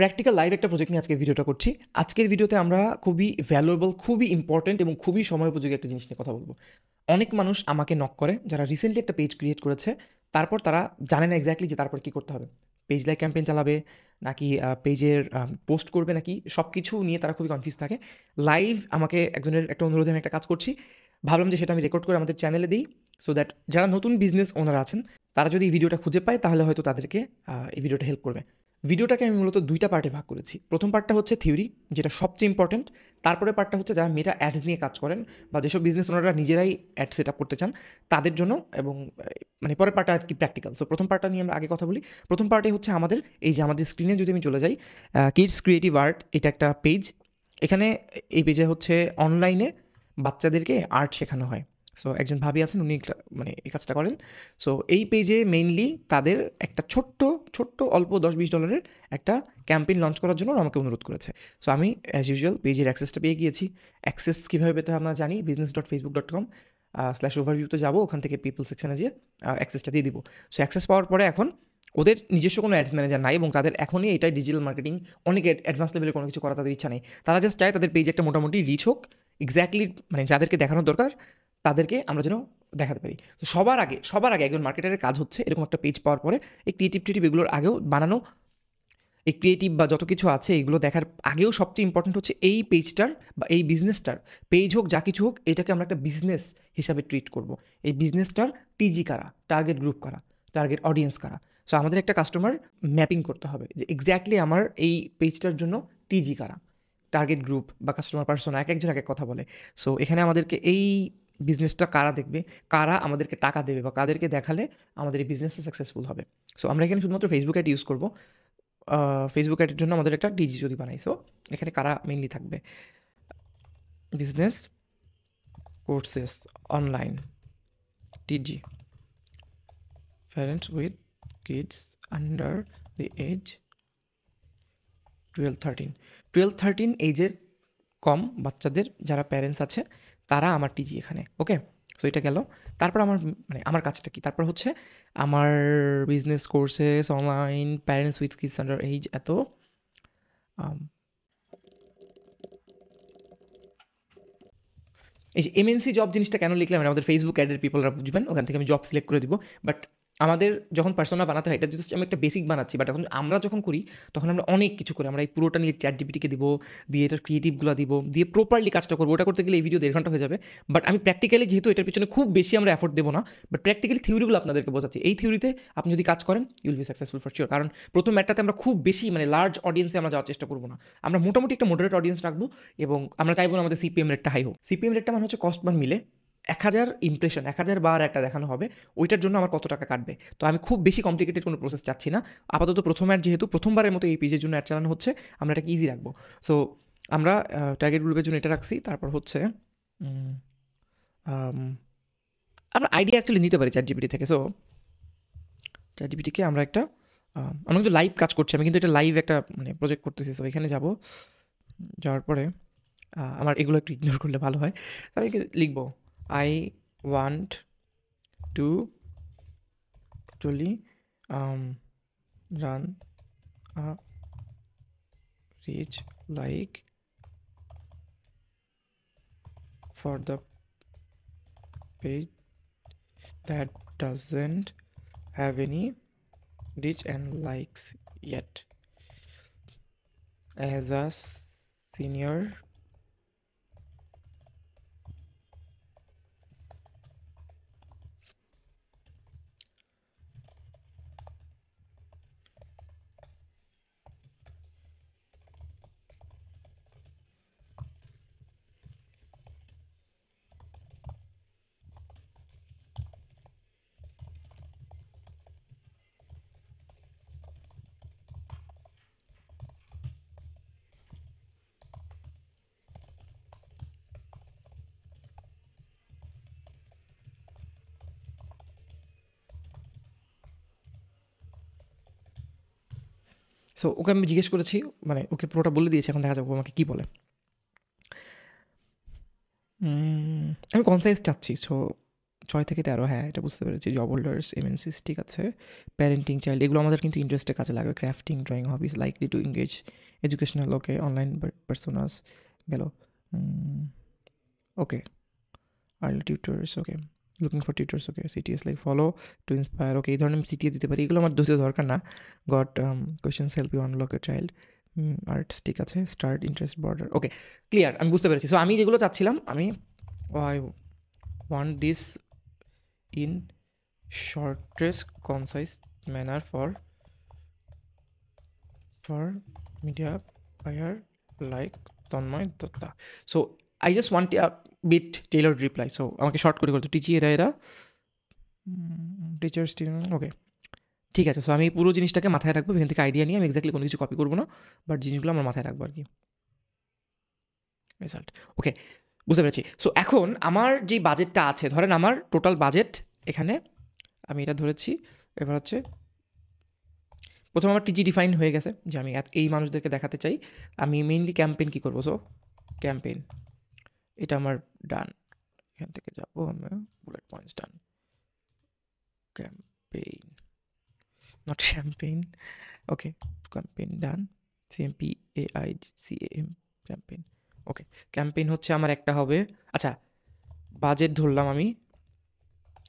Practical live একটা project নিয়ে আজকের ভিডিওটা করছি। আজকের ভিডিওতে আমরা খুবই ভ্যালুয়েবল, খুবই ইম্পর্ট্যান্ট এবং খুবই সময় উপযোগী একটা জিনিস নিয়ে কথা বলবো। অনেক মানুষ আমাকে নক করে যারা রিসেন্টলি একটা পেজ ক্রিয়েট করেছে, তারপর তারা জানে না এক্স্যাক্টলি যে তারপর কী করতে হবে। পেজ লাইক ক্যাম্পেইন চালাবে নাকি পেজের পোস্ট করবে নাকি, সব কিছু নিয়ে তারা খুবই কনফিউজ থাকে। লাইভ আমাকে একজনের একটা অনুরোধে আমি একটা কাজ করছি, ভাবলাম যে সেটা আমি রেকর্ড করে আমাদের চ্যানেলে দিই, সো দ্যাট যারা নতুন বিজনেস ওনার আছেন তারা যদি এই ভিডিওটা খুঁজে পায় তাহলে হয়তো তাদেরকে এই ভিডিওটা হেল্প করবে। ভিডিওটাকে আমি মূলত দুইটা পার্টে ভাগ করেছি। প্রথম পার্টটা হচ্ছে থিওরি, যেটা সবচেয়ে ইম্পর্টেন্ট। তারপরে পার্টটা হচ্ছে যারা মেটা অ্যাডস নিয়ে কাজ করেন বা যেসব বিজনেস ওনারা নিজেরাই অ্যাড সেট আপ করতে চান তাদের জন্য, এবং মানে পরের পার্টটা আর কি প্র্যাকটিক্যাল। সো প্রথম পার্টটা নিয়ে আমরা আগে কথা বলি। প্রথম পার্টে হচ্ছে আমাদের এই যে আমাদের স্ক্রিনে যদি আমি চলে যাই, কিডস ক্রিয়েটিভ আর্ট, এটা একটা পেজ। এখানে এই পেজে হচ্ছে অনলাইনে বাচ্চাদেরকে আর্ট শেখানো হয়। সো একজন ভাবি আছেন, উনি মানে এই কাজটা করেন। সো এই পেজে মেইনলি তাদের একটা ছোট্ট অল্প $10-20 একটা ক্যাম্পেইন লঞ্চ করার জন্য আমাকে অনুরোধ করেছে। সো আমি অ্যাজ ইউজুয়াল পেজের অ্যাক্সেসটা পেয়ে গিয়েছি। অ্যাক্সেস কীভাবে পেতে আমরা জানি, business.facebook.com/overview-তে যাবো, ওখান থেকে পিপল সেকশনে যেয়ে অ্যাক্সেসটা দিয়ে দিব। সো অ্যাক্সেস পাওয়ার পরে এখন ওদের নিজস্ব কোনো অ্যাডস ম্যানেজার নাই এবং তাদের এখনই এটাই ডিজিটাল মার্কেটিং, অনেক অ্যাডভান্স লেভেলে কোনো কিছু করা তাদের ইচ্ছা নেই। তারা জাস্ট চায় তাদের পেজ একটা মোটামুটি রিচ হোক, এক্স্যাক্টলি মানে যাদেরকে দেখানোর দরকার তাদেরকে আমরা যেন দেখাতে পারি। তো সবার আগে একজন মার্কেটারের কাজ হচ্ছে এরকম একটা পেজ পাওয়ার পরে এই ক্রিয়েটিভ এগুলোর আগেও বানানো, এই ক্রিয়েটিভ বা যত কিছু আছে এগুলো দেখার আগেও সবচেয়ে ইম্পর্টেন্ট হচ্ছে এই পেজটার বা এই বিজনেসটার, পেজ হোক যা কিছু হোক, এটাকে আমরা একটা বিজনেস হিসাবে ট্রিট করব। এই বিজনেসটার টিজি কারা, টার্গেট গ্রুপ কারা, টার্গেট অডিয়েন্স কারা। সো আমাদের একটা কাস্টমার ম্যাপিং করতে হবে যে এক্স্যাক্টলি আমার এই পেজটার জন্য টিজি কারা, টার্গেট গ্রুপ বা কাস্টমার পার্সোনা, এক একজন এক এক কথা বলে। সো এখানে আমাদেরকে এই বিজনেসটা কারা দেখবে, কারা আমাদেরকে টাকা দেবে বা কাদেরকে দেখালে আমাদের এই বিজনেসটা সাকসেসফুল হবে। সো আমরা এখানে শুধুমাত্র ফেসবুক অ্যাড ইউজ করবো। ফেসবুক অ্যাডের জন্য আমাদের একটা ডিজি যদি বানাই, সো এখানে কারা মেইনলি থাকবে, বিজনেস কোর্সেস অনলাইন ডিজি, parents with kids under the age 12-13 এজের কম বাচ্চাদের যারা প্যারেন্টস আছে তারা আমার টিজি এখানে। ওকে, সো এটা গেল। তারপর আমার কাজটা কি, তারপর হচ্ছে আমার business courses online parents with kids under age এত এই যে এমএনসি জব জিনিসটা কেন লিখলাম, আমাদের ফেসবুক অ্যাডের পিপলরা বুঝবেন, ওখান থেকে আমি জব সিলেক্ট করে দিব। বাট আমাদের যখন পার্সোনা বানাতে হয়, এটা যদি আমি একটা বেসিক বানাচ্ছি, বাট এখন আমরা যখন করি তখন আমরা অনেক কিছু করি। আমরা এই পুরোটা নিয়ে ChatGPT-কে দিব, দিয়ে এটার ক্রিয়েটিভগুলো দিব, দিয়ে প্রপারলি কাজটা করবো। ওটা করতে গেলে এই ভিডিও 1.5 ঘন্টা হয়ে যাবে। বাট আমি প্র্যাকটিক্যালি, যেহেতু এটার পিছনে খুব বেশি আমরা এফোর্ট দেবো না, বাট প্র্যাকটিক্যালি থিওরিগুলো আপনাদেরকে বোঝাচ্ছি। এই থিওরিতে আপনি যদি কাজ করেন you'll be successful for sure. কারণ প্রথম ম্যাটটাতে আমরা খুব বেশি মানে লার্জ অডিয়েন্সে আমরা যাওয়ার চেষ্টা করবো না, আমরা মোটামুটি একটা মডারেট অডিয়েন্স রাখবো এবং আমরা চাইবো না আমাদের সিপিএম রেটটা হাই হোক। সিপিএম রেটটা মানে হচ্ছে কস্ট বার মিলে 1000 ইমপ্রেশন, 1000 বার একটা দেখানো হবে, ওইটার জন্য আমার কত টাকা কাটবে। তো আমি খুব বেশি কমপ্লিকেটেড কোনো প্রসেস চাচ্ছি না। আপাতত প্রথম অ্যাড, যেহেতু প্রথমবারের মতো এই পেজের জন্য অ্যাড চালানো হচ্ছে, আমরা এটাকে ইজি রাখবো। সো আমরা টার্গেট গ্রুপের জন্য এটা রাখছি। তারপর হচ্ছে আমরা আইডিয়া অ্যাকচুয়ালি নিতে পারি ChatGPT থেকে। সো ChatGPT-কে আমরা কিন্তু লাইভ কাজ করছি, আমি কিন্তু এটা লাইভ একটা মানে প্রজেক্ট করতেছি। সো এখানে যাওয়ার পরে আমার এগুলো একটু ইগনোর করলে ভালো হয়। আমি লিখবো I want to actually run a reach like for the page that doesn't have any reach and likes yet. As a senior so okay আমি জিজ্ঞেস করেছি, মানে ওকে পুরোটা বলে দিয়েছি, এখন দেখা যাবে আমাকে কী বলে। আমি কনসাইজ চাচ্ছি। সো 6 থেকে 13, হ্যাঁ এটা বুঝতে পেরেছি। জব হোল্ডার্স, এমএনসিস, ঠিক আছে। প্যারেন্টিং চাইল্ড, এগুলো আমাদের কিন্তু ইন্টারেস্টের কাজে লাগবে। Crafting, drawing, hobbies likely to engage educational, okay. Online personas গেল, okay. Early tutors, okay. Looking for tutors, okay. CTS like follow to inspire, okay. এই ধরনের আমি সিটিএস দিতে পারি, এগুলো আমার ধরতে দরকার না। Got questions help you unlock your child, arts, ঠিক আছে। Start interest border, okay. Clear, আমি বুঝতে পেরেছি। সো আমি যেগুলো চাচ্ছিলাম, আমি I want this in shortest concise manner for media buyer like Tanmay Datta. So I just want a bit tailored reply. So আমাকে শর্ট করে করতে টিচি এরা টিচার্স, ওকে, ঠিক আছে। সো আমি পুরো জিনিসটাকে মাথায় রাখবো, এখান থেকে আইডিয়া নিয়ে আমি এক্স্যাক্টলি কোনো কিছু কপি করবো না, বাট জিনিসগুলো আমার মাথায় রাখবো আর কি। রেজাল্ট, ওকে, বুঝতে পেরেছি। সো এখন আমার যে বাজেটটা আছে, ধরেন আমার টোটাল বাজেট এখানে আমি এটা ধরেছি। এবার হচ্ছে প্রথম আমার টিজি ডিফাইন হয়ে গেছে যে আমি এই মানুষদেরকে দেখাতে চাই। আমি মেইনলি ক্যাম্পেইন কী করবো, সো ক্যাম্পেইন এটা আমার ডান। এখান থেকে যাবো আমরা bullet points, done. Campaign, not Champagne, okay. Campaign done, CAMPAIN campaign, okay. Campaign হচ্ছে আমার একটা হবে, আচ্ছা বাজেট ধরলাম আমি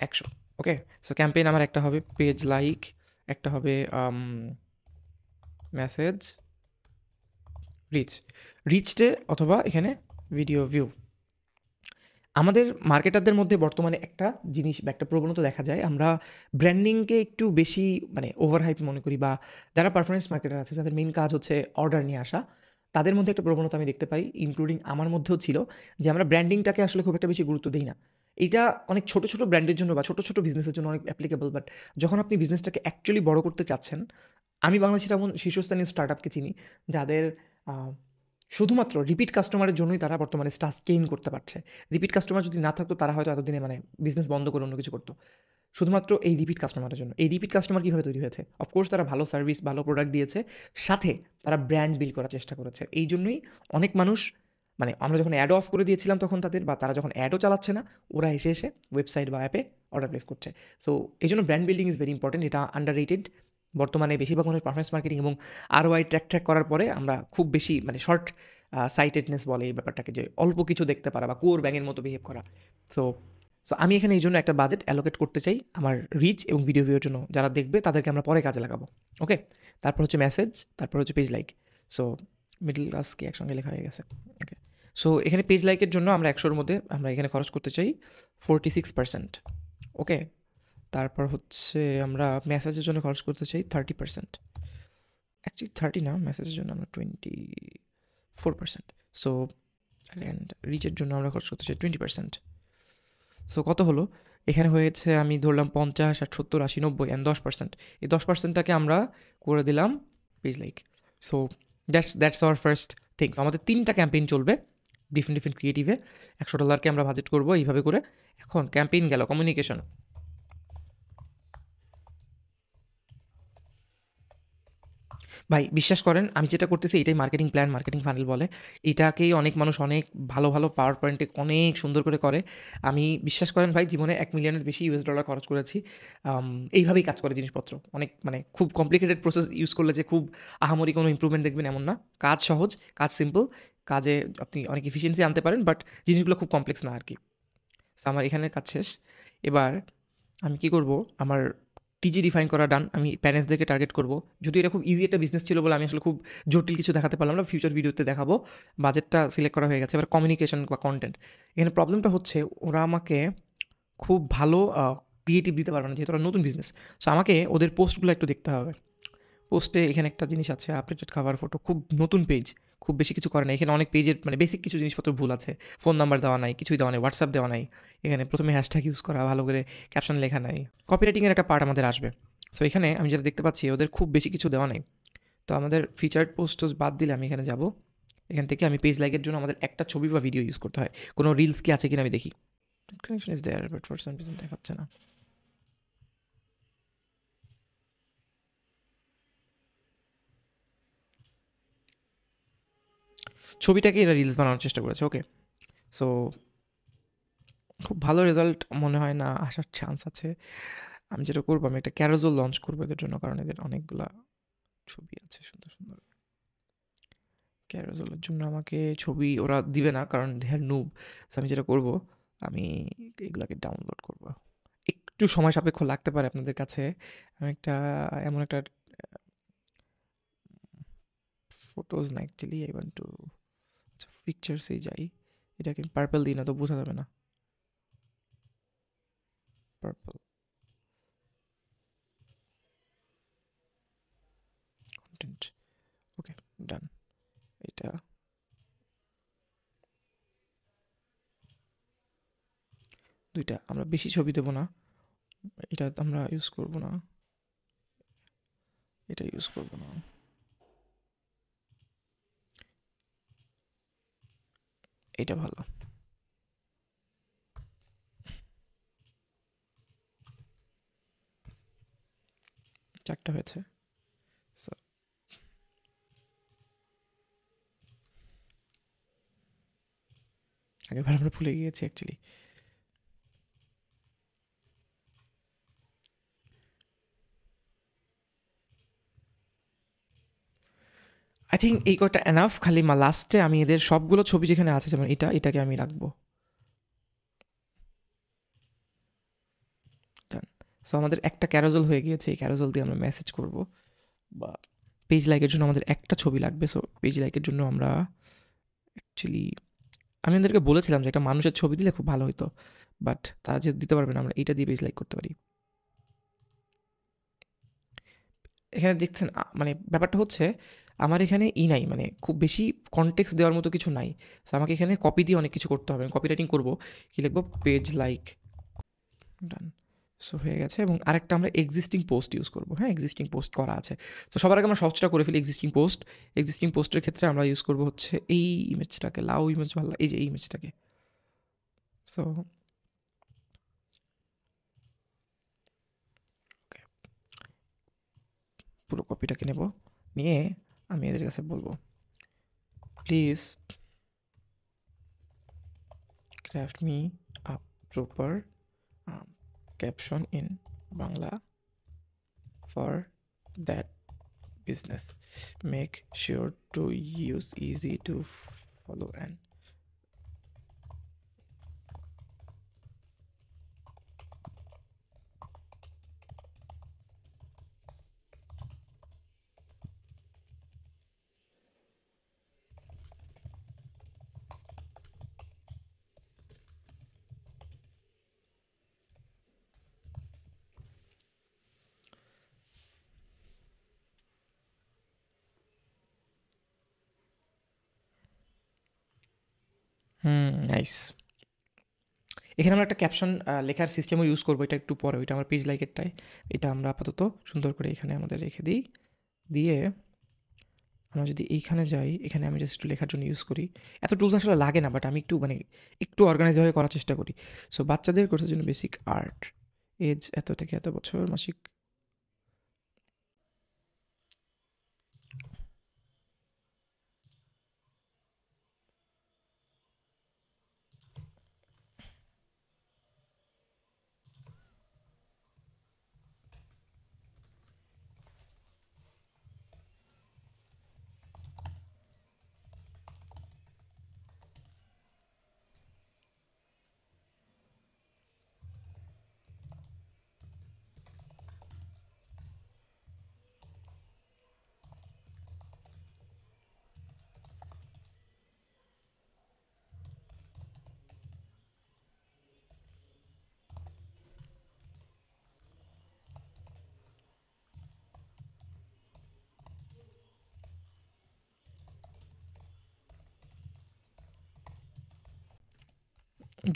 100, ওকে। সো ক্যাম্পেইন আমার একটা হবে পেজ লাইক, একটা হবে মেসেজ রিচটে, অথবা এখানে ভিডিও ভিউ। আমাদের মার্কেটারদের মধ্যে বর্তমানে একটা জিনিস বা একটা প্রবণতা দেখা যায়, আমরা ব্র্যান্ডিংকে একটু বেশি মানে ওভারহাইপ মনে করি, বা যারা পারফরমেন্স মার্কেটার আছে যাদের মেইন কাজ হচ্ছে অর্ডার নিয়ে আসা, তাদের মধ্যে একটা প্রবণতা আমি দেখতে পাই, ইনক্লুডিং আমার মধ্যেও ছিল, যে আমরা ব্র্যান্ডিংটাকে আসলে খুব একটা বেশি গুরুত্ব দিই না। এটা অনেক ছোটো ছোটো ব্র্যান্ডের জন্য বা ছোটো ছোটো বিজনেসের জন্য অনেক অ্যাপ্লিকেবল, বাট যখন আপনি বিজনেসটাকে অ্যাকচুয়ালি বড় করতে চাচ্ছেন, আমি বাংলাদেশের এমন শীর্ষস্থানীয় স্টার্ট আপকে চিনি যাদের শুধুমাত্র রিপিট কাস্টমারের জন্যই তারা বর্তমানে সাস্টেইন করতে পারছে। রিপিট কাস্টমার যদি না থাকতো, তারা হয়তো এতদিনে মানে বিজনেস বন্ধ করে অন্য কিছু করতো। শুধুমাত্র এই রিপিট কাস্টমারের জন্য। এই রিপিট কাস্টমার কীভাবে তৈরি হয়েছে? অফকোর্স তারা ভালো সার্ভিস, ভালো প্রোডাক্ট দিয়েছে, সাথে তারা ব্র্যান্ড বিল্ড করার চেষ্টা করেছে। এই জন্যই অনেক মানুষ, মানে আমরা যখন অ্যাড অফ করে দিয়েছিলাম তখন তাদের, বা তারা যখন অ্যাডও চালাচ্ছে না, ওরা এসে এসে ওয়েবসাইট বা অ্যাপে অর্ডার প্লেস করছে। সো এই জন্য brand building is very important. এটা আন্ডার রেটেড বর্তমানে। বেশিরভাগ মানুষ পারফরমেন্স মার্কেটিং এবং ROI ট্র্যাক করার পরে আমরা খুব বেশি মানে শর্ট সাইটেডনেস বলে এই ব্যাপারটাকে, যে অল্প কিছু দেখতে পারা বা কোর ব্যাঙের মতো বিহেভ করা। সো সো আমি এখানে এই জন্য একটা বাজেট অ্যালোকেট করতে চাই আমার রিচ এবং ভিডিও ভিউর জন্য। যারা দেখবে তাদেরকে আমরা পরে কাজে লাগাবো, ওকে। তারপর হচ্ছে মেসেজ, তারপর হচ্ছে পেজ লাইক। সো মিডল ক্লাসকে একসঙ্গে লেখা হয়ে গেছে, ওকে। সো এখানে পেজ লাইকের জন্য আমরা 100-র মধ্যে আমরা এখানে খরচ করতে চাই 46%, ওকে। তারপর হচ্ছে আমরা মেসেজের জন্য খরচ করতে চাই 30%, অ্যাকচুয়ালি 30 না, মেসেজের জন্য আমরা 24%। সো অ্যান্ড রিচের জন্য আমরা খরচ করতে চাই 20%। সো কত হলো? এখানে হয়েছে, আমি ধরলাম 50, 60, 70, 80, 90 অ্যান্ড 10%। এই 10%টাকে আমরা করে দিলাম page like. So that's our first things. আমাদের 3টা ক্যাম্পেইন চলবে ডিফারেন্ট ক্রিয়েটিভে। $100 আমরা বাজেট করবো এইভাবে করে। এখন ক্যাম্পেইন গেল, কমিউনিকেশন। ভাই বিশ্বাস করেন, আমি যেটা করতেছি এটাই মার্কেটিং প্ল্যান, মার্কেটিং ফানেল বলে। এটাকেই অনেক মানুষ অনেক ভালো ভালো পাওয়ার পয়েন্টে অনেক সুন্দর করে করে। আমি বিশ্বাস করেন ভাই, জীবনে $1 মিলিয়নের বেশি $US খরচ করেছি। এইভাবেই কাজ করে জিনিসপত্র। অনেক মানে খুব কমপ্লিকেটেড প্রসেস ইউজ করলে যে খুব আহামরি কোনো ইম্প্রুভমেন্ট দেখবেন এমন না। কাজ সহজ, কাজ সিম্পল, কাজে আপনি অনেক এফিসিয়েন্সি আনতে পারেন, বাট জিনিসগুলো খুব কমপ্লেক্স না আর কি। সো আমার এখানের কাজ শেষ। এবার আমি কি করব, আমার টিজি ডিফাইন করা ডান। আমি প্যারেন্টসদেরকে টার্গেট করব। যদি এটা খুব ইজি একটা বিজনেস ছিল বলে আমি আসলে খুব জটিল কিছু দেখাতে পারলাম না, ফিউচার ভিডিওতে দেখাবো। বাজেটটা সিলেক্ট করা হয়ে গেছে। এবার কমিউনিকেশন বা কন্টেন্ট, এখানে প্রবলেমটা হচ্ছে ওরা আমাকে খুব ভালো ক্রিয়েটিভ দিতে পারবে না, যেহেতু ওরা নতুন বিজনেস। সো আমাকে ওদের পোস্টগুলো একটু দেখতে হবে। পোস্টে এখানে একটা জিনিস আছে, আপডেটেড খাবার ফটো, খুব নতুন পেজ, খুব বেশি কিছু করে না। এখানে অনেক পেজের মানে বেসিক কিছু জিনিসপত্র ভুল আছে। ফোন নাম্বার দেওয়া নাই, কিছুই দেওয়া নাই, হোয়াটসঅ্যাপ দেওয়া নাই। এখানে প্রথমে হ্যাশট্যাগ ইউজ করা, ভালো করে ক্যাপশন লেখা নাই। কপিরাইটিংয়ের একটা পার্ট আমাদের আসবে। সো এখানে আমি যেটা দেখতে পাচ্ছি, ওদের খুব বেশি কিছু দেওয়া নাই। তো আমাদের ফিচার্ড পোস্ট বাদ দিলে আমি এখানে যাব। এখান থেকে আমি পেজ লাইকের জন্য আমাদের একটা ছবি বা ভিডিও ইউজ করতে হয়। কোনো রিলস কি আছে কিনা আমি দেখি। Connection is there, but for some reason দেখাচ্ছে না। ছবিটাকে এরা রিলস বানানোর চেষ্টা করেছে, ওকে। সো খুব ভালো রেজাল্ট মনে হয় না আসার চান্স আছে। আমি যেটা করবো, আমি একটা ক্যারোজেল লঞ্চ করবো এদের জন্য, কারণ এদের অনেকগুলা ছবি আছে সুন্দর সুন্দর। ক্যারোজেলের জন্য আমাকে ছবি ওরা দিবে না, কারণ দে আর নুব। সো আমি যেটা করবো, আমি এগুলাকে ডাউনলোড করবো। একটু সময় সাপেক্ষ লাগতে পারে আপনাদের কাছে। আমি একটা এমন একটা ফটোজ না, অ্যাকচুয়ালি আই ওয়ান্ট টু পিকচার্সেই যাই। এটা কিন্তু পার্পল দিই না তো বোঝা যাবে না। পার্পল কন্টেন্ট, ওকে ডান। এটা দুইটা, আমরা বেশি ছবি দেবো না, এটা আমরা ইউজ করবো না, এটা ইউজ করবো না। এটা ভালো, চারটা হয়েছে। So, আগের বার আমরা ভুলে গিয়েছি অ্যাকচুয়ালি। আই থিঙ্ক এই কয়টা এনাফ। খালি লাস্টে আমি এদের সবগুলো ছবি যেখানে আছে, যেমন এটাকে আমি রাখবো। ডান। সো আমাদের একটা ক্যারোজেল হয়ে গিয়েছে, এই ক্যারোজেল দিয়ে আমরা মেসেজ করব, বা পেজ লাইকের জন্য আমাদের একটা ছবি লাগবে। সো পেজ লাইকের জন্য আমরা অ্যাকচুয়ালি, আমি ওদেরকে বলেছিলাম যে একটা মানুষের ছবি দিলে খুব ভালো হতো, বাট তারা যে দিতে পারবে না, আমরা এইটা দিয়ে পেজ লাইক করতে পারি। এখানে দেখছেন মানে ব্যাপারটা হচ্ছে, আমার এখানে নাই, মানে খুব বেশি কনটেক্সট দেওয়ার মতো কিছু নাই। সো আমাকে এখানে কপি দিয়ে অনেক কিছু করতে হবে। কপি রাইটিং করবো, কি লিখবো, পেজ লাইক। ডান। সো হয়ে গেছে। এবং আরেকটা আমরা এক্সিস্টিং পোস্ট ইউজ করবো। হ্যাঁ, এক্সিস্টিং পোস্ট করা আছে। তো সবার আগে আমরা সহজটা করে ফেলি। এক্সিস্টিং পোস্টের ক্ষেত্রে আমরা ইউজ করবো হচ্ছে এই ইমেজটাকে, লাউ ইমেজ ভালো, এই যে এই ইমেজটাকে। সো পুরো কপিটাকে নেব, নিয়ে আমি এদের কাছে বলবো, please craft me a proper caption in Bangla for that business. Make sure to use easy to follow and nice. এখানে আমরা একটা ক্যাপশন লেখার সিস্টেমও ইউজ করবো, এটা একটু পরে, ওইটা আমার পেজ লাইকেরটাই। এটা আমরা আপাতত সুন্দর করে এখানে আমাদের রেখে দিই। দিয়ে আমরা যদি এইখানে যাই, এখানে আমি জাস্ট একটু লেখার জন্য ইউজ করি। এত টুলস আসলে লাগে না, বাট আমি একটু মানে একটু অর্গানাইজভাবে করার চেষ্টা করি। সো বাচ্চাদের কোর্সের জন্য বেসিক আর্ট, এজ এত থেকে এত বছর, মাসিক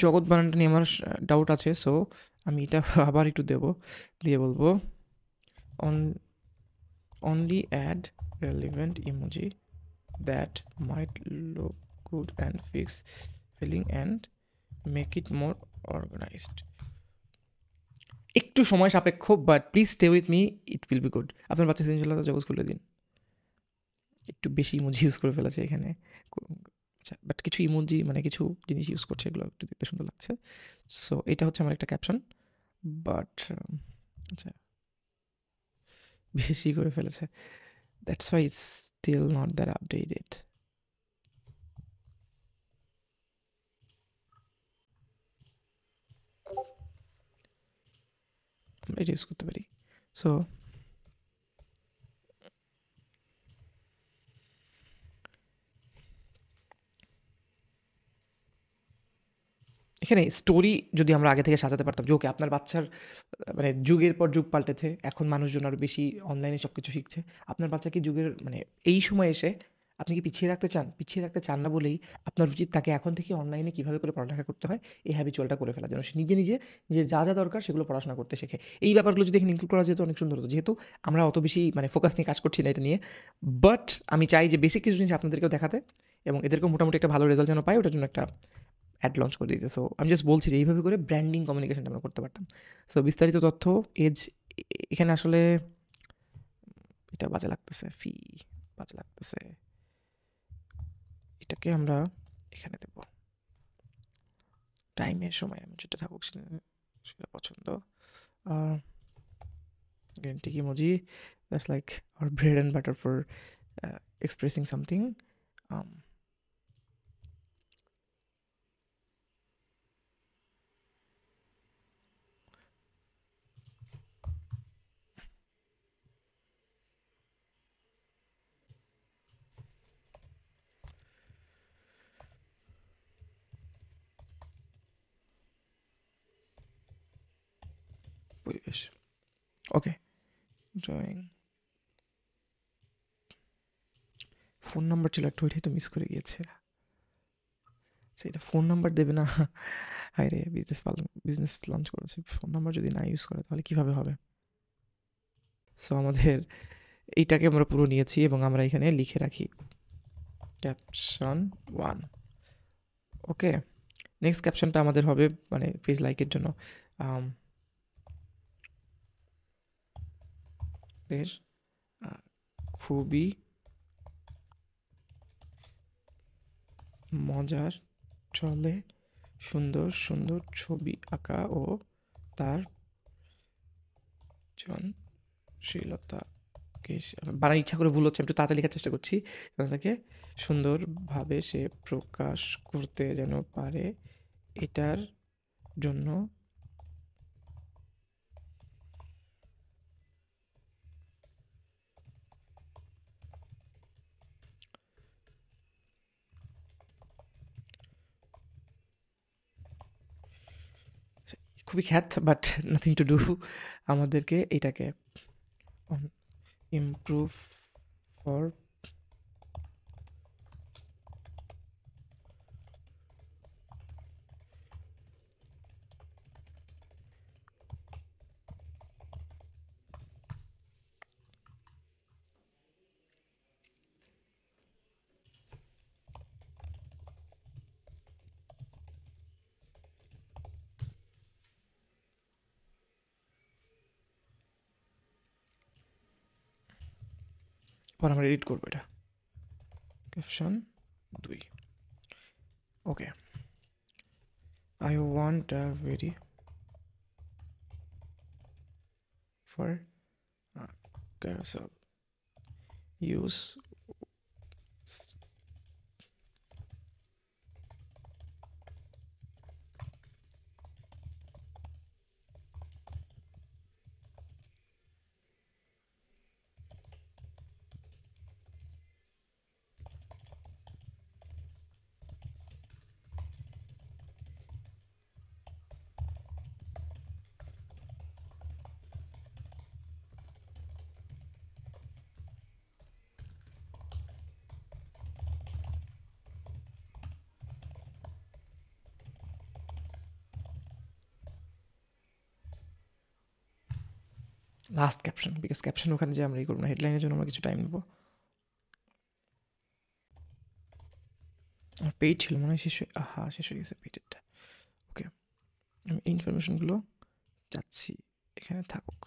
জগৎ বানানটা নিয়ে আমার ডাউট আছে। সো আমি এটা আবার একটু দিয়ে বলবো, only add relevant emoji that might look good and fix feeling and make it more organized. একটু সময় সাপেক্ষ, but please stay with me, it will be good. আপনার বাচ্চা সৃজনশীলতা জগৎ খুলে দিন। একটু বেশি ইমোজি ইউজ করে ফেলেছে এখানে, আচ্ছা, বাট কিছু ইমোজি মানে কিছু জিনিস ইউজ করছে, এগুলো একটু দেখতে সুন্দর লাগছে। সো এটা হচ্ছে আমার একটা ক্যাপশন, বাট আচ্ছা বেশি করে ফেলেছে, that's why it's still not that updated. আমরা এটা ইউজ করতে পারি। সো এখানে স্টোরি যদি আমরা আগে থেকে সাজাতে পারতাম যে ওকে আপনার বাচ্চার মানে যুগের পর যুগ পাল্টেছে, এখন মানুষজন আরও বেশি অনলাইনে সব কিছু শিখছে, আপনার বাচ্চাকে যুগের মানে এই সময় এসে আপনি কি পিছিয়ে রাখতে চান? পিছিয়ে রাখতে চান না বলেই আপনার উচিত তাকে এখন থেকে অনলাইনে কীভাবে করে পড়ালেখা করতে হয় এই হ্যাবিচুয়ালটা করে ফেলা, যেন সে নিজে নিজে যে যা যা দরকার সেগুলো পড়াশোনা করতে শেখে। এই ব্যাপারগুলো যদি এখানে ইনক্লুড করা যেত অনেক সুন্দর হতো, যেহেতু আমরা অত বেশি মানে ফোকাস নিয়ে কাজ করছি না এটা নিয়ে, বাট আমি চাই যে বেসিক কিছু জিনিস আপনাদেরকেও দেখাতে এবং এদেরকেও মোটামুটি একটা ভালো রেজাল্ট যেন পায় ওটার জন্য একটা অ্যাড লঞ্চ করে দিতে। সো আমি জাস্ট বলছি যে এইভাবে করে ব্র্যান্ডিং কমিউনিকেশনটা আমরা করতে পারতাম। সো বিস্তারিত তথ্য এজ এখানে আসলে এটা বাজে লাগতেছে, ফি বাজে লাগতেছে, এটাকে আমরা এখানে দেব। টাইমের সময় আমি যেটা থাকুক সেটা পছন্দ। Guarantee emoji, that's like our bread and butter for expressing something. পরিবেশ, ওকে। ড্রয়িং, ফোন নাম্বার ছিল একটা, ওইটাই তো মিস করে গিয়েছে। সেটা ফোন নাম্বার দেবে না, হায় রে, বিজনেস লঞ্চ করেছে, ফোন নাম্বার যদি না ইউজ করে তাহলে কীভাবে হবে? সো আমাদের এইটাকে আমরা পুরো নিয়েছি এবং আমরা এখানে লিখে রাখি ক্যাপশন 1। ওকে, নেক্সট ক্যাপশনটা আমাদের হবে মানে পেজ লাইকের জন্য বেশ খুবই মজার চলে, সুন্দর সুন্দর ছবি আঁকা ও তার সৃজনশীলতাকে বানার ইচ্ছা করে ভুল হচ্ছে, একটু তাড়াতাড়ি লেখার চেষ্টা করছি, তাকে সুন্দরভাবে সে প্রকাশ করতে যেন পারে, এটার জন্য খুবই খ্যাত, বাট নাথিং টু ডু, আমাদেরকে এটাকে ইমপ্রুভ ফর পর আমরা এডিট করবো এটা। Caption 2, okay. I want a very for carousel use last caption, because caption ওখানে যে আমরা এই করবো না, হেডলাইনের জন্য আমরা কিছু টাইম নেবো। আর পেইড ছিল মনে হয় শেষ হয়ে, শেষ হয়ে গেছে পেইডেরটা। ওকে, আমি এই ইনফরমেশনগুলো চাচ্ছি এখানে থাকুক।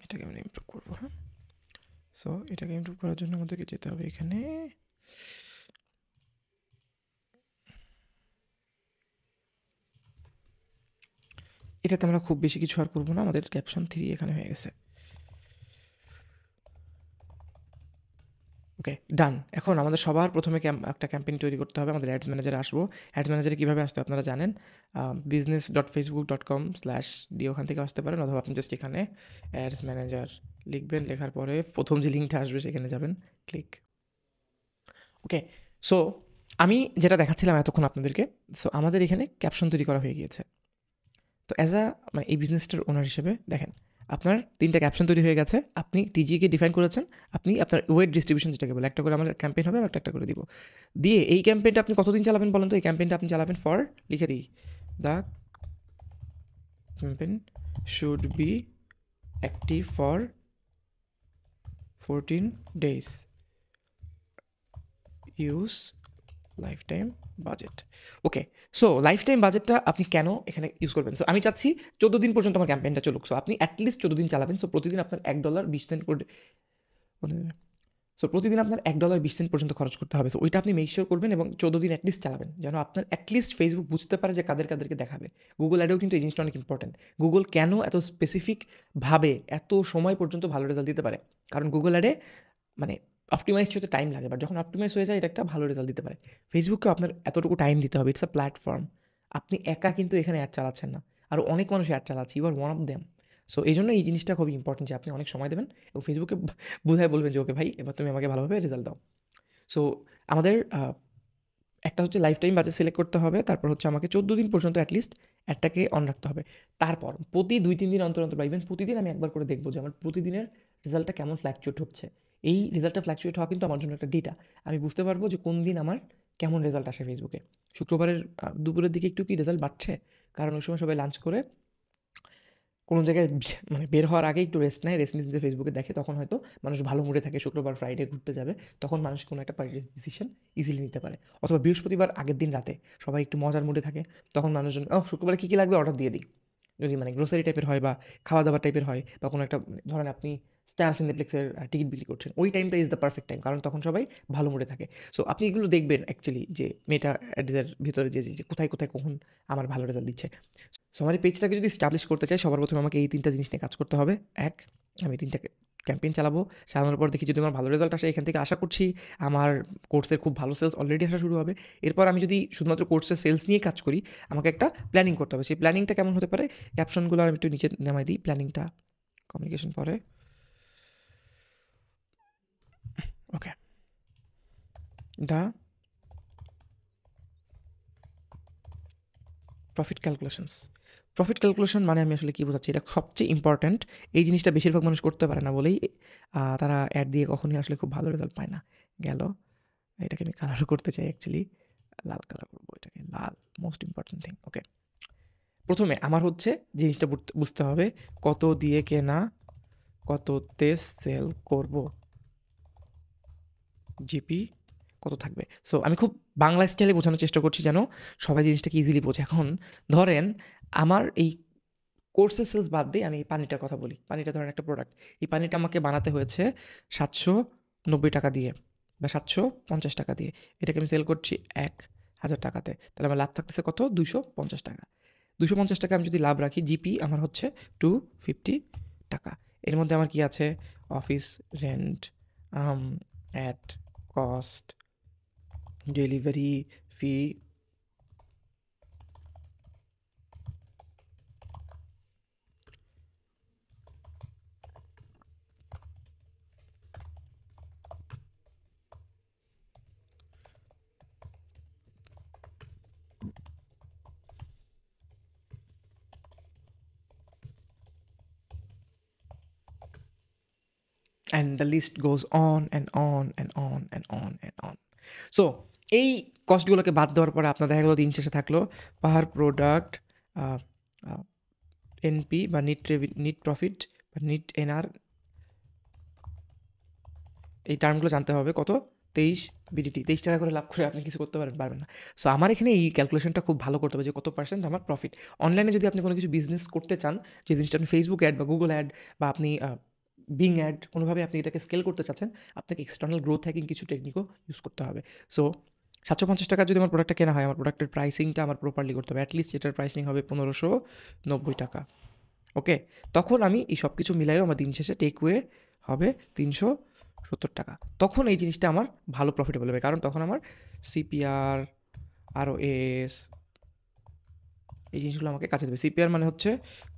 এটাকে আমরা ইমপ্রুভ করবো। হ্যাঁ, সো এটাকে ইমপ্রুভ করার জন্য আমাদেরকে যেতে হবে এখানে, এটাতে আমরা খুব বেশি কিছু আর করবো না, আমাদের ক্যাপশন 3 এখানে হয়ে গেছে। ওকে, ডান। এখন আমাদের সবার প্রথমে একটা ক্যাম্পেইন তৈরি করতে হবে। আমাদের অ্যাডস ম্যানেজারে আসবো। অ্যাডস ম্যানেজারে কীভাবে আসতে আপনারা জানেন, business.facebook.com/d ওখান থেকে আসতে পারেন, অথবা আপনি জাস্ট এখানে অ্যাডস ম্যানেজার লিখবেন, লেখার পরে প্রথম যে লিঙ্কটা আসবে সেখানে যাবেন, ক্লিক। ওকে, সো আমি যেটা দেখাচ্ছিলাম এতক্ষণ আপনাদেরকে, সো আমাদের এখানে ক্যাপশন তৈরি করা হয়ে গিয়েছে। তো অ্যাজ মানে এই বিজনেসটার ওনার হিসেবে দেখেন, আপনার 3টা ক্যাপশন তৈরি হয়ে গেছে, আপনি টিজিকে ডিফাইন করেছেন, আপনি আপনার ওয়েট ডিস্ট্রিবিউশন যেটাকে বলে, একটা করে আমাদের ক্যাম্পেইন হবে, আমি একটা করে দিব, দিয়ে এই ক্যাম্পেইনটা আপনি কতদিন চালাবেন বলেন তো? এই ক্যাম্পেইনটা আপনি চালাবেন ফর, লিখে দিই, the campaign should be active for 14 days, use life time budget. Okay, so life time বাজেটটা আপনি কেন এখানে ইউজ করবেন? সো আমি চাচ্ছি 14 দিন পর্যন্ত আমার ক্যাম্পেইনটা চলুক। সো আপনি অ্যাটলিস্ট 14 দিন চালাবেন। সো প্রতিদিন আপনার $1.20 করে, সো প্রতিদিন আপনার $1.20 পর্যন্ত খরচ করতে হবে। সো ওইটা আপনি মেক শিওর করবেন এবং 14 দিন অ্যাটলিস্ট চালাবেন, যেন আপনার অ্যাটলিস্ট ফেসবুক বুঝতে পারে যে কাদেরকে দেখাবে। গুগল অ্যাডেও কিন্তু এই জিনিসটা অনেক ইম্পর্টেন্ট। গুগল কেন এত স্পেসিফিকভাবে এত সময় পর্যন্ত ভালো রেজাল্ট দিতে পারে? কারণ গুগল অ্যাডে মানে অপটিমাইজ হতে টাইম লাগে, বাট যখন অপটিমাইজ হয়ে যায় এটা একটা ভালো রেজাল্ট দিতে পারে। ফেসবুককে আপনার এতটুকু টাইম দিতে হবে। It's a platform. আপনি একা কিন্তু এখানে অ্যাড চালাচ্ছেন না, আরও অনেক মানুষ অ্যাড চালাচ্ছে, you are one of them. So এই জন্য এই জিনিসটা খুবই ইম্পর্টেন্ট যে আপনি অনেক সময় দেবেন এবং ফেসবুকে বুঝায় বলবেন যে ওকে ভাই, এবার তুমি আমাকে ভালোভাবে রেজাল্ট দাও। সো আমাদের একটা হচ্ছে লাইফ টাইম বাজেট সিলেক্ট করতে হবে, তারপর হচ্ছে আমাকে 14 দিন পর্যন্ত অ্যাটলিস্ট অ্যাডটাকে অন রাখতে হবে। তারপর প্রতি 2-3 দিন অন্তর বা ইভেন প্রতিদিন আমি একবার করে দেখবো যে আমার প্রতিদিনের রেজাল্টটা কেমন ফ্ল্যাকচুয়েট হচ্ছে। এই রেজাল্টটা ফ্ল্যাকচুয়েট হওয়া কিন্তু আমার জন্য একটা ডেটা। আমি বুঝতে পারবো যে কোন দিন আমার কেমন রেজাল্ট আসে ফেসবুকে। শুক্রবারের দুপুরের দিকে একটু কি রেজাল্ট বাড়ছে, কারণ ওই সময় সবাই লাঞ্চ করে কোনো জায়গায় মানে বের হওয়ার আগে একটু রেস্ট নেয়, রেস্ট নিতে ফেসবুকে দেখে, তখন হয়তো মানুষ ভালো মুডে থাকে, শুক্রবার ফ্রাইডে ঘুরতে যাবে, তখন মানুষ কোনো একটা ডিসিশন ইজিলি নিতে পারে। অথবা বৃহস্পতিবার আগের দিন রাতে সবাই একটু মজার মুডে থাকে, তখন মানুষজন শুক্রবারে কী কী লাগবে অর্ডার দিয়ে দিই, যদি মানে গ্রোসারি টাইপের হয় বা খাওয়া দাওয়া টাইপের হয়, বা কোনো একটা ধরেন আপনি স্টার সিনেপ্লেক্সের টিকিট বিক্রি করছেন, ওই টাইমটা ইজ দ্য পারফেক্ট টাইম, কারণ তখন সবাই ভালো মুডে থাকে। সো আপনি এগুলো দেখবেন অ্যাকচুয়ালি যে মেটা অ্যাডসের ভিতরে যে কোথায় কোথায় কখন আমার ভালো রেজাল্ট দিচ্ছে। সো আমার এই পেজটাকে যদি স্টাবলিশ করতে চাই, সবার প্রথমে আমাকে এই 3টা জিনিস নিয়ে কাজ করতে হবে। আমি 3টা ক্যাম্পেইন চালাবো, চালানোর পর দেখি যদি আমার ভালো রেজাল্ট আসে, এখান থেকে আশা করছি আমার কোর্সের খুব ভালো সেলস অলরেডি আসা শুরু হবে। এরপর আমি যদি শুধুমাত্র কোর্সের সেলস নিয়ে কাজ করি, আমাকে একটা প্ল্যানিং করতে হবে। সেই প্ল্যানিংটা কেমন হতে পারে? ক্যাপশনগুলো আমি একটু নিচে নামাই দিই, প্ল্যানিংটা কমিউনিকেশন পরে। ওকে, দ্য প্রফিট ক্যালকুলেশন মানে আমি আসলে কী বোঝাচ্ছি, এটা সবচেয়ে ইম্পর্ট্যান্ট। এই জিনিসটা বেশিরভাগ মানুষ করতে পারে না বলেই তারা অ্যাড দিয়ে কখনোই আসলে খুব ভালো রেজাল্ট পায় না। গেল, এটাকে আমি কালারও করতে চাই অ্যাকচুয়ালি, লাল কালার করবো, এটাকে লাল, মোস্ট ইম্পর্ট্যান্ট থিং। ওকে, প্রথমে আমার হচ্ছে জিনিসটা বুঝতে হবে কত দিয়ে কেনা, কততে সেল করব, জিপি কত থাকবে। সো আমি খুব বাংলা স্টাইলে বোঝানোর চেষ্টা করছি যেন সবাই জিনিসটাকে ইজিলি বোঝে। এখন ধরেন আমার এই কোর্সের সেলস বাদ দিয়ে আমি পানিটার কথা বলি। পানিটা ধরেন একটা প্রোডাক্ট, এই পানিটা আমাকে বানাতে হয়েছে 790 টাকা দিয়ে বা 750 টাকা দিয়ে, এটাকে আমি সেল করছি 1000 টাকাতে, তাহলে আমার লাভ থাকতেছে কত? 250 টাকা। 250 টাকা আমি যদি লাভ রাখি, জিপি আমার হচ্ছে 250 টাকা। এর মধ্যে আমার কি আছে? Office rent, ad cost, delivery fee, and the list goes on and on and on and on and on. So এই কস্টগুলোকে বাদ দেওয়ার পরে আপনার দেখা গেলো দিন শেষে থাকলো পার প্রোডাক্ট এনপি বা নিট প্রফিট বা নিট এনআর, এই টার্মগুলো জানতে হবে। কত? 23 বিডিটি, 23 টাকা করে লাভ করে আপনি কিছু করতে পারবেন না। সো আমার এখানে এই ক্যালকুলেশনটা খুব ভালো করতে হবে যে কত পার্সেন্ট আমার প্রফিট। অনলাইনে যদি আপনি কোনো কিছু বিজনেস করতে চান, যে জিনিসটা আপনি ফেসবুক অ্যাড বা গুগল অ্যাড বা আপনি বিং অ্যাড, কোনোভাবে আপনি এটাকে স্কেল করতে চাচ্ছেন, আপনাকে এক্সটার্নাল গ্রোথ হ্যাকিং কিছু টেকনিকও ইউজ করতে হবে। সো 750 টাকা যদি আমার প্রোডাক্টটা কেনা হয়, আমার প্রোডাক্টের প্রাইসিংটা আমার প্রপারলি করতে হবে। অ্যাটলিস্ট এটার প্রাইসিং হবে 1590 টাকা। ওকে, তখন আমি এই সব কিছু মিলাইও আমার দিন শেষে টেক ওয়ে হবে 370 টাকা। তখন এই জিনিসটা আমার ভালো প্রফিটেবল হবে, কারণ তখন আমার সিপিআর, ROS, এই জিনিসগুলো আমাকে কাছে দেবে। সিপিআর মানে হচ্ছে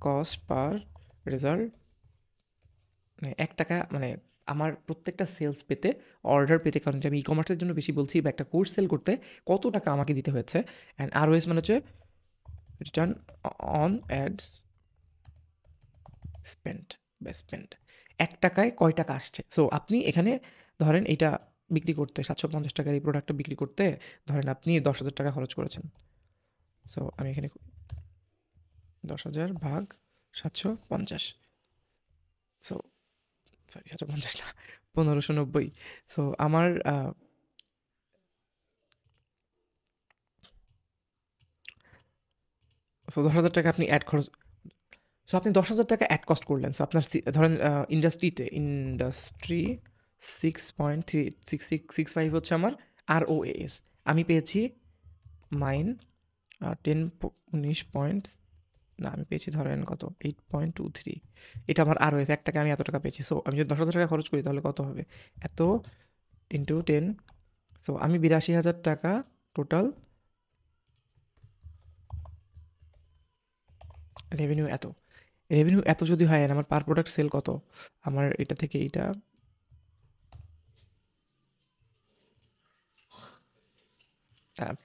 কস্ট পার রেজাল্ট, মানে 1 টাকা, মানে আমার প্রত্যেকটা সেলস পেতে, অর্ডার পেতে, কারণ আমি ই কমার্সের জন্য বেশি বলছি, বা একটা কোর্স সেল করতে কত টাকা আমাকে দিতে হয়েছে। অ্যান্ড ROS মানে হচ্ছে রিটার্ন অন অ্যাডস স্পেন্ড বা স্পেন্ড, 1 টাকায় কয় টাকা আসছে। সো আপনি এখানে ধরেন এইটা বিক্রি করতে 750 টাকার এই প্রোডাক্টটা বিক্রি করতে ধরেন আপনি 10,000 টাকা খরচ করেছেন। সো আমি এখানে 10,000 ভাগ 750, সো সরি 750 না, 1590। সো আমার সো 10,000 টাকা আপনি অ্যাড খরচ, সো আপনি 10,000 টাকা অ্যাড কস্ট করলেন। সো আপনার ধরেন ইন্ডাস্ট্রি 6.3665 হচ্ছে আমার ROAS। আমি পেয়েছি মাইন 19 পয়েন্ট, না আমি পেয়েছি ধরেন কত 8.23, এটা আমার ROAS। 1 টাকা আমি এত টাকা পেয়েছি। সো আমি যদি 10,000 টাকা খরচ করি তাহলে কত হবে, এত ইন্টু 10। সো আমি 82,000 টাকা টোটাল রেভিনিউ। রেভিনিউ এত যদি হয়, আর আমার পার প্রোডাক্ট সেল কত, আমার এটা থেকে এইটা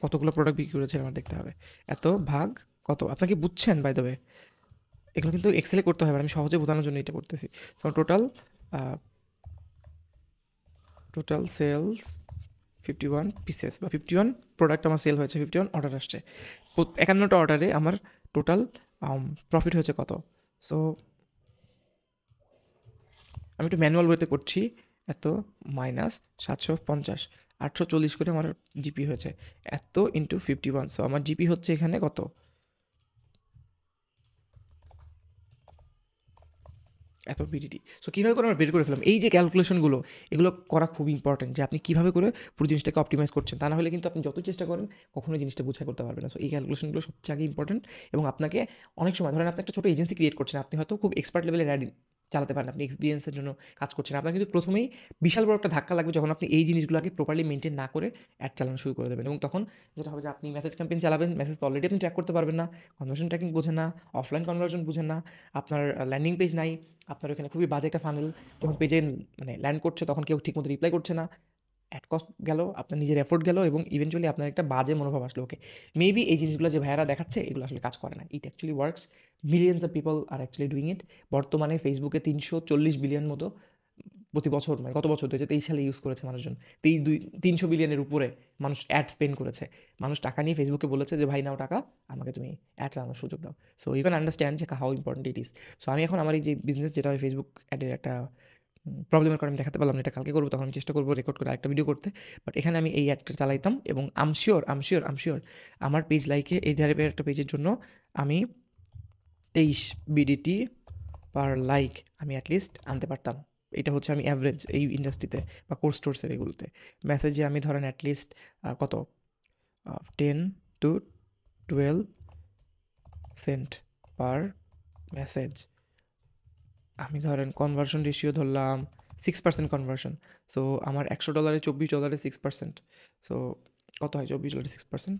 কতগুলো প্রোডাক্ট বিক্রি করেছে আমার দেখতে হবে, এত ভাগ কত। আপনাকে বুঝছেন বাই দ্য ওয়ে, এগুলো কিন্তু এক্সেলে করতে হবে, আমি সহজে বোঝানোর জন্য এটা করতেছি। সো টোটাল সেলস 51 পিসেস, বা 51 প্রোডাক্ট আমার সেল হয়েছে, 51 অর্ডার আসছে। 51টা অর্ডারে আমার টোটাল প্রফিট হয়েছে কত। সো আমি একটু ম্যানুয়াল ওয়েতে করছি, এত মাইনাস 750, 840 করে আমার জিপি হয়েছে, এত ইন্টু 51। সো আমার জিপি হচ্ছে এখানে কত, এত বিডিটি। সো কীভাবে করে আমরা বের করে ফেলাম এই যে ক্যালকুলেশনগুলো, এগুলো করা খুব ইম্পর্টেন্ট, যে আপনি কীভাবে করে পুরো জিনিসটাকে অপটিমাইজ করছেন। তা না হলে কিন্তু আপনি যত চেষ্টা করেন কখনোই জিনিসটা বুঝাই করতে পারবেন না। সো এই ক্যালকুলেশনগুলো সবচেয়ে আগে ইম্পর্টেন্ট, এবং আপনাকে অনেক সময় ধরেন আপনি একটা ছোটো এজেন্সি ক্রিয়েট করছেন, আপনি হয়তো খুব এক্সপার্ট লেভেলের অ্যাড চালাতে পারেন, আপনি এক্সপিরিয়েন্সের জন্য কাজ করছেন। আপনার কিন্তু প্রথমেই বিশাল বড় একটা ধাক্কা লাগবে যখন আপনি এই জিনিসগুলোকে প্রপারলি মেনটেন না করে অ্যাড চালানো শুরু করে দেবেন, এবং তখন যেটা হবে যে আপনি মেসেজ ক্যাম্পেইন চালাবেন, মেসেজ তো অলরেডি আপনি ট্র্যাক করতে পারবেন না, কনভার্সন ট্র্যাকিং বোঝেন না, অফলাইন কনভার্সন বুঝেন না, আপনার ল্যান্ডিং পেজ নাই, আপনার ওখানে খুবই বাজে একটা ফানেল, যখন পেজে মানে ল্যান্ড করছে তখন কেউ ঠিকমতো রিপ্লাই করছে না, অ্যাড কস্ট গেল, আপনার নিজের এফোর্ট গেল, এবং ইভেনচুয়ালি আপনার একটা বাজে মনোভাব আসলো। ওকে, মেবি এই জিনিসগুলো যে ভাইয়ারা দেখাচ্ছে এগুলো আসলে কাজ করে না। It actually works, millions of people are actually doing it. বর্তমানে ফেসবুকে 340 বিলিয়ন মতো প্রতি বছর, মানে গত বছর 2023 সালে ইউজ করেছে মানুষজন। 300 বিলিয়নের উপরে মানুষ অ্যাড স্পেন্ড করেছে। মানুষ টাকা নিয়ে ফেসবুকে বলেছে যে ভাই নাও টাকা, আমাকে তুমি অ্যাড চালানোর সুযোগ দাও। সো ইউ ক্যান আন্ডারস্ট্যান্ড যে how important it is. So আমি এখন আমার এই যে বিজনেস, যেটা হয় ফেসবুক অ্যাডের একটা প্রবলেমের কারণে আমি দেখাতে পারলাম না, এটা কালকে করবো, তখন আমি চেষ্টা করবো রেকর্ড করে একটা ভিডিও করতে। বাট এখানে আমি এই অ্যাডটা চালাইতাম, এবং আম শিওর আমার পেজ লাইকে এই টাইপের একটা পেজের জন্য আমি 23 বিডিটি পার লাইক আমি অ্যাটলিস্ট আনতে পারতাম। এটা হচ্ছে আমি অ্যাভারেজ এই ইন্ডাস্ট্রিতে বা কোর্স টোর্সের এগুলোতে। মেসেজে আমি ধরেন অ্যাটলিস্ট কত 10 to 12 সেন্ট পার মেসেজ। আমি ধরেন কনভার্সন রেশিও ধরলাম 6% কনভার্সন। সো আমার $100 $24 6%। সো কত হয় $24 6%,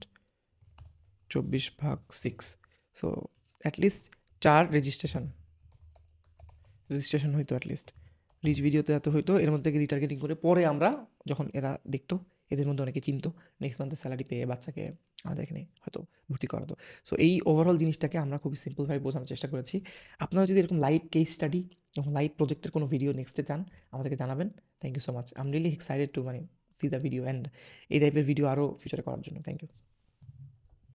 24 ভাগ 6। সো অ্যাটলিস্ট 4 রেজিস্ট্রেশন হইতো, অ্যাটলিস্ট রিচ ভিডিওতে এত হইতো, এর মধ্যে থেকে রিটার্গেটিং করে পরে আমরা যখন এরা দেখতো, এদের মধ্যে অনেকে চিনতো, নেক্সট মান্থের স্যালারি পেয়ে বাচ্চাকে আমাদের এখানে হয়তো ভর্তি করাতো। সো এই ওভারঅল জিনিসটাকে আমরা খুবই সিম্পলভাবে বোঝানোর চেষ্টা করেছি। আপনারা যদি এরকম লাইভ কেস স্টাডি এবং লাইভ প্রজেক্টের কোনো ভিডিও নেক্সটে চান, আমাদেরকে জানাবেন। Thank you so much, I am really excited to see the video, and এই টাইপের ভিডিও আরও ফিউচারে করার জন্য। Thank you.